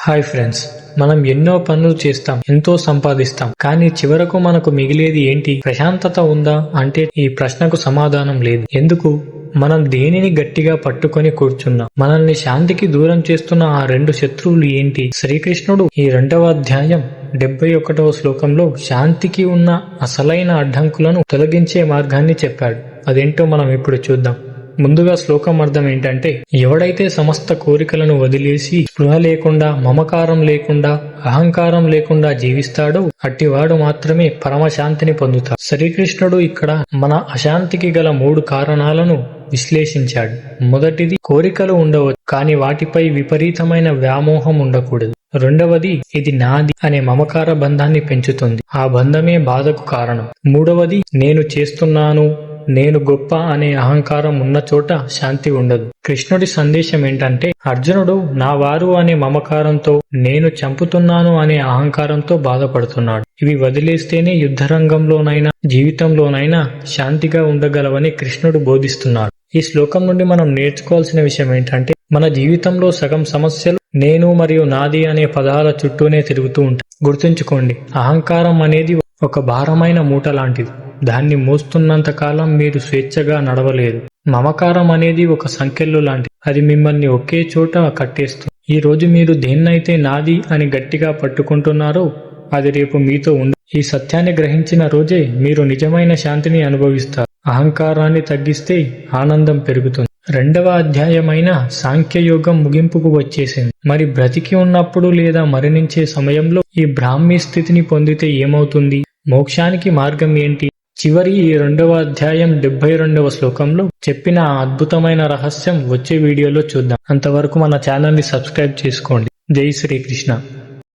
Hi friends, మనం ఎన్నో పనులు చేస్తాం, ఎంతో సంపాదిస్తాం, కానీ చివరకు మనకు మిగిలేది ఏంటి? ప్రశాంతత ఉందా అంటే ఈ ప్రశ్నకు సమాధానం లేదు. ఎందుకు? మనం దేనిని గట్టిగా పట్టుకొని కూర్చున్నాం? మనల్ని శాంతికి దూరం చేస్తున్న ఆ రెండు శత్రువులు ఏంటి? శ్రీకృష్ణుడు ఈ 2వ అధ్యాయం 71వ శ్లోకంలో శాంతికి ఉన్న అసలైన అడ్డంకులను తొలగించే మార్గాన్ని చెప్పాడు. అదేంటో మనం ఇప్పుడు చూద్దాం. ముందుగా శ్లోకం అర్థం ఏంటంటే, ఎవడైతే సమస్త కోరికలను వదిలేసి స్పృహ లేకుండా, మమకారం లేకుండా, అహంకారం లేకుండా జీవిస్తాడో అట్టివాడు మాత్రమే పరమశాంతిని పొందుతాడు. శ్రీకృష్ణుడు ఇక్కడ మన అశాంతికి గల 3 కారణాలను విశ్లేషించాడు. మొదటిది, కోరికలు ఉండవచ్చు, కానీ వాటిపై విపరీతమైన వ్యామోహం ఉండకూడదు. రెండవది, ఇది నాది అనే మమకార బంధాన్ని పెంచుతుంది. ఆ బంధమే బాధకు కారణం. మూడవది, నేను చేస్తున్నాను, నేను గొప్ప అనే అహంకారం ఉన్న చోట శాంతి ఉండదు. కృష్ణుడి సందేశం ఏంటంటే, అర్జునుడు నా వారు అనే మమకారంతో, నేను చంపుతున్నాను అనే అహంకారంతో బాధపడుతున్నాడు. ఇవి వదిలేస్తేనే యుద్ధరంగంలోనైనా జీవితంలోనైనా శాంతిగా ఉండగలవని కృష్ణుడు బోధిస్తున్నాడు. ఈ శ్లోకం నుండి మనం నేర్చుకోవాల్సిన విషయం ఏంటంటే, మన జీవితంలో సగం సమస్యలు నేను మరియు నాది అనే పదాల చుట్టూనే తిరుగుతూ ఉంటాయి. గుర్తుంచుకోండి, అహంకారం అనేది ఒక భారమైన మూట లాంటిది. దాన్ని మోస్తున్నంత కాలం మీరు స్వేచ్ఛగా నడవలేరు. మమకారం అనేది ఒక సంకెళ్ళు లాంటిది. అది మిమ్మల్ని ఒకే చోట కట్టేస్తుంది. ఈ రోజు మీరు దేన్నైతే నాది అని గట్టిగా పట్టుకుంటున్నారో అది రేపు మీతో ఉండదు. ఈ సత్యాన్ని గ్రహించిన రోజే మీరు నిజమైన శాంతిని అనుభవిస్తారు. అహంకారాన్ని తగ్గిస్తే ఆనందం పెరుగుతుంది. 2వ అధ్యాయమైన సాంఖ్యయోగం ముగింపుకు వచ్చేసింది. మరి బ్రతికి ఉన్నప్పుడు లేదా మరణించే సమయంలో ఈ బ్రాహ్మీ స్థితిని పొందితే ఏమవుతుంది? మోక్షానికి మార్గం ఏంటి? చివరి ఈ 2వ అధ్యాయం 72వ శ్లోకంలో చెప్పిన ఆ అద్భుతమైన రహస్యం వచ్చే వీడియోలో చూద్దాం. అంతవరకు మన ఛానల్ని సబ్స్క్రైబ్ చేసుకోండి. జై శ్రీకృష్ణ.